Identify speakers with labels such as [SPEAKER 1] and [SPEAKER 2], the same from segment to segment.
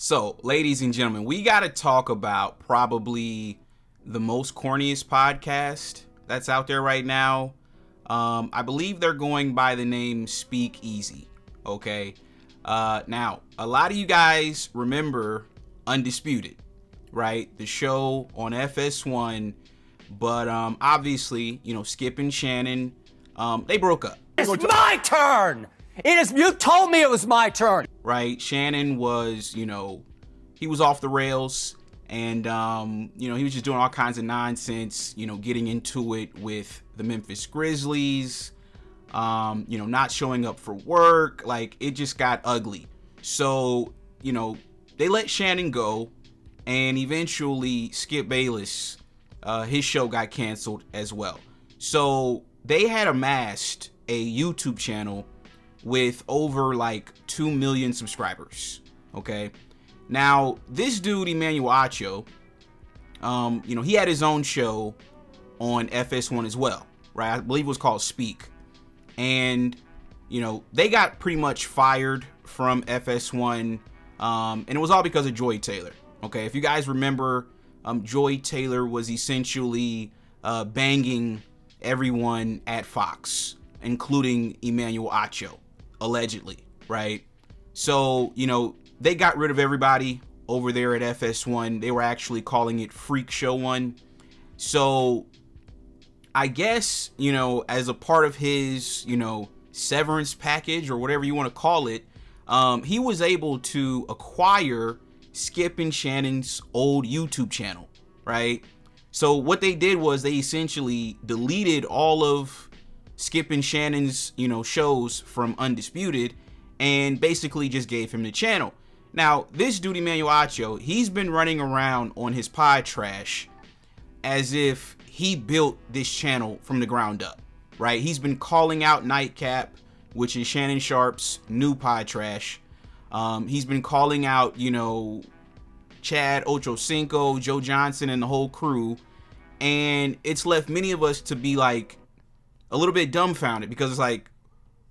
[SPEAKER 1] So, ladies and gentlemen, we got to talk about probably the most corniest podcast that's out there right now. I believe they're going by the name Speak Easy. Okay. Now, a lot of you guys remember Undisputed, right? The show on FS1. But obviously, Skip and Shannon, they broke up.
[SPEAKER 2] It's my turn! You told me it was my turn!
[SPEAKER 1] Right? Shannon was, he was off the rails. And, he was just doing all kinds of nonsense, getting into it with the Memphis Grizzlies, not showing up for work. Like, it just got ugly. So, they let Shannon go. And eventually, Skip Bayless, his show got canceled as well. So they had amassed a YouTube channel with over like 2 million subscribers. Okay. Now this dude, Emmanuel Acho, he had his own show on FS1 as well, right? I believe it was called Speak. And, they got pretty much fired from FS1. And it was all because of Joy Taylor. Okay. If you guys remember, Joy Taylor was essentially banging everyone at Fox, including Emmanuel Acho, allegedly, right? So, they got rid of everybody over there at FS1. They were actually calling it Freak Show 1. So, I guess, as a part of his, severance package or whatever you want to call it, he was able to acquire Skip and Shannon's old YouTube channel, right? So what they did was they essentially deleted all of Skip and Shannon's, shows from Undisputed and basically just gave him the channel. Now, this dude, Emmanuel Acho, he's been running around on his pod trash as if he built this channel from the ground up, right? He's been calling out Nightcap, which is Shannon Sharp's new pod trash. He's been calling out, Chad Ochocinco, Joe Johnson, and the whole crew. And it's left many of us to be like a little bit dumbfounded because it's like,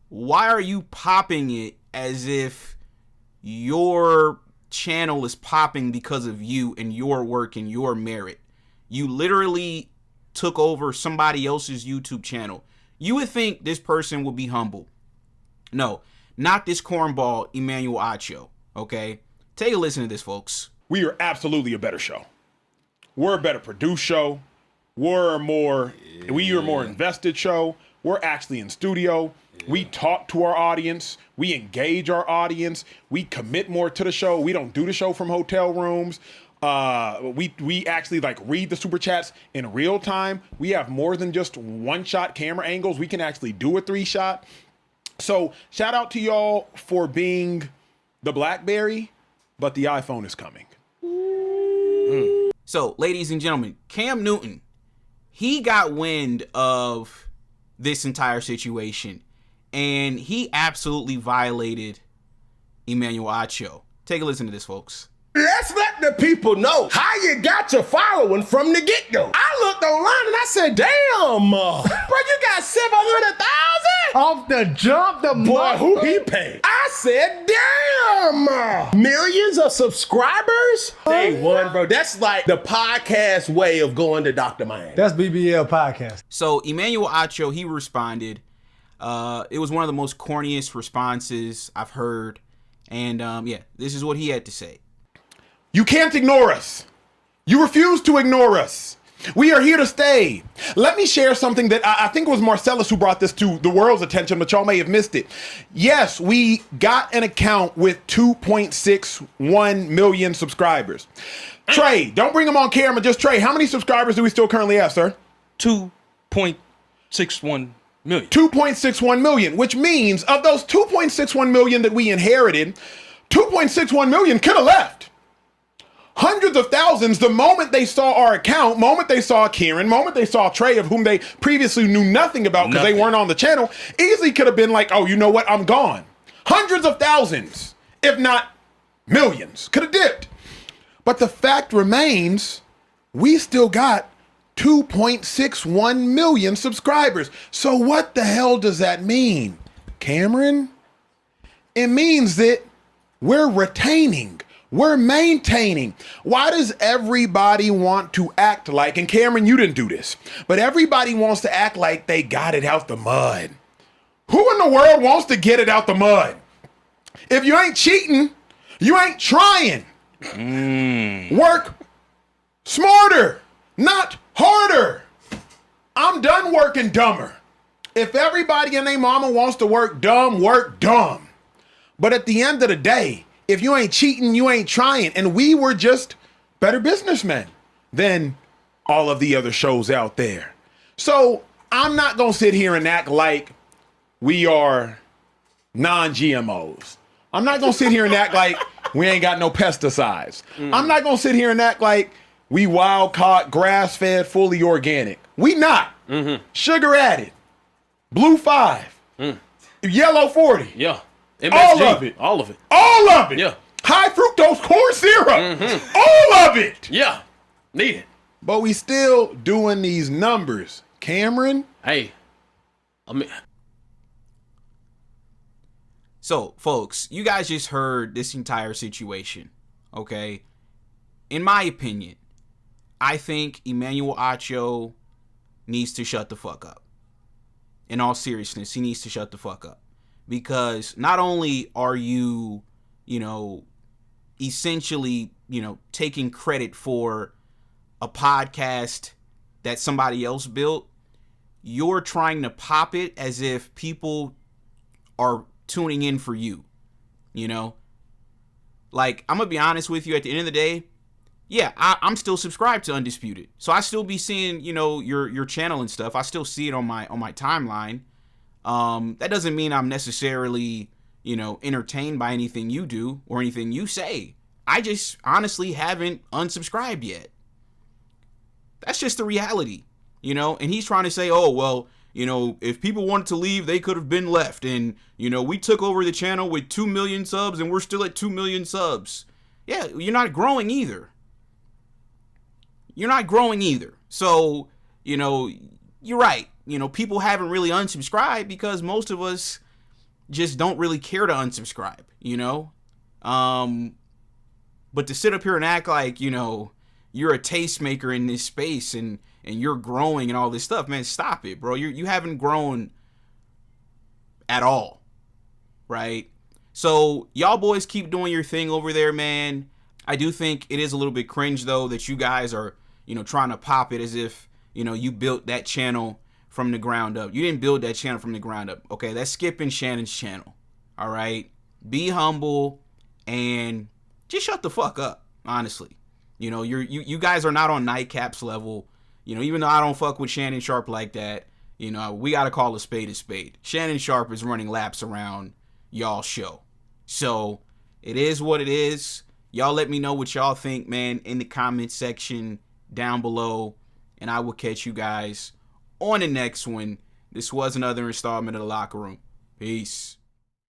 [SPEAKER 1] why are you popping it as if your channel is popping because of you and your work and your merit? You literally took over somebody else's YouTube channel. You would think this person would be humble. No. Not this cornball, Emmanuel Acho, okay? Take a listen to this, folks.
[SPEAKER 3] We are absolutely a better show. We're a better produced show. We are a more invested show. We're actually in studio. We talk to our audience. We engage our audience. We commit more to the show. We don't do the show from hotel rooms. We actually read the super chats in real time. We have more than just one-shot camera angles. We can actually do a 3-shot. So shout out to y'all for being the BlackBerry, but the iPhone is coming.
[SPEAKER 1] So, ladies and gentlemen, Cam Newton, he got wind of this entire situation, and he absolutely violated Emmanuel Acho. Take a listen to this, folks.
[SPEAKER 4] Let's let the people know how you got your following from the get-go. I looked online and I said, damn, bro, you got 700,000?
[SPEAKER 5] Off the jump, the
[SPEAKER 4] boy, who he paid? I said, damn, millions of subscribers? Day one, bro. That's like the podcast way of going to Dr. Miami.
[SPEAKER 5] That's BBL podcast.
[SPEAKER 1] So Emmanuel Acho, he responded. It was one of the most corniest responses I've heard. And this is what he had to say.
[SPEAKER 3] You can't ignore us. You refuse to ignore us. We are here to stay. Let me share something that I think it was Marcellus who brought this to the world's attention, but y'all may have missed it. Yes, we got an account with 2.61 million subscribers. Trey, don't bring them on camera, just Trey. How many subscribers do we still currently have, sir?
[SPEAKER 6] 2.61 million.
[SPEAKER 3] 2.61 million, which means of those 2.61 million that we inherited, 2.61 million could have left. Hundreds of thousands, the moment they saw our account, moment they saw Kieran, moment they saw Trey, of whom they previously knew nothing about because they weren't on the channel, easily could have been like, oh, you know what, I'm gone. Hundreds of thousands, if not millions, could have dipped. But the fact remains, we still got 2.61 million subscribers. So what the hell does that mean, Cameron? It means that we're retaining, We're maintaining. Why does everybody want to act like, and Cameron, you didn't do this, but everybody wants to act like they got it out the mud. Who in the world wants to get it out the mud? If you ain't cheating, you ain't trying. Work smarter, not harder. I'm done working dumber. If everybody and their mama wants to work dumb. But at the end of the day, if you ain't cheating, you ain't trying. And we were just better businessmen than all of the other shows out there. So I'm not going to sit here and act like we are non-GMOs. I'm not going to sit here and act like we ain't got no pesticides. I'm not going to sit here and act like we wild caught, grass fed, fully organic. We not. Sugar added. Blue 5. Yellow 40.
[SPEAKER 4] Yeah. MSG.
[SPEAKER 3] All of it.
[SPEAKER 4] All of it.
[SPEAKER 3] All of it.
[SPEAKER 4] Yeah.
[SPEAKER 3] High fructose corn syrup. All of it.
[SPEAKER 4] Yeah. Need it.
[SPEAKER 3] But we still doing these numbers. Cameron?
[SPEAKER 4] Hey. I mean,
[SPEAKER 1] So, folks, you guys just heard this entire situation, okay? In my opinion, I think Emmanuel Acho needs to shut the fuck up. In all seriousness, he needs to shut the fuck up. Because not only are you, essentially, taking credit for a podcast that somebody else built, you're trying to pop it as if people are tuning in for you, Like, I'm gonna be honest with you, at the end of the day, yeah, I'm still subscribed to Undisputed. So I still be seeing, your channel and stuff. I still see it on my timeline. That doesn't mean I'm necessarily, entertained by anything you do or anything you say. I just honestly haven't unsubscribed yet. That's just the reality, and he's trying to say, oh, well, if people wanted to leave, they could have been left. And, we took over the channel with 2 million subs and we're still at 2 million subs. Yeah, you're not growing either. So, you're right. People haven't really unsubscribed because most of us just don't really care to unsubscribe, But to sit up here and act like, you're a tastemaker in this space and you're growing and all this stuff, man, stop it, bro. You haven't grown at all, right? So y'all boys keep doing your thing over there, man. I do think it is a little bit cringe, though, that you guys are, trying to pop it as if, you built that channel from the ground up. You didn't build that channel from the ground up, okay? That's Skip and Shannon's channel, all right? Be humble and just shut the fuck up, honestly. You guys are not on Nightcap's level. Even though I don't fuck with Shannon Sharp like that, we got to call a spade a spade. Shannon Sharp is running laps around y'all's show. So it is what it is. Y'all let me know what y'all think, man, in the comment section down below. And I will catch you guys on the next one. This was another installment of The Locker Room. Peace.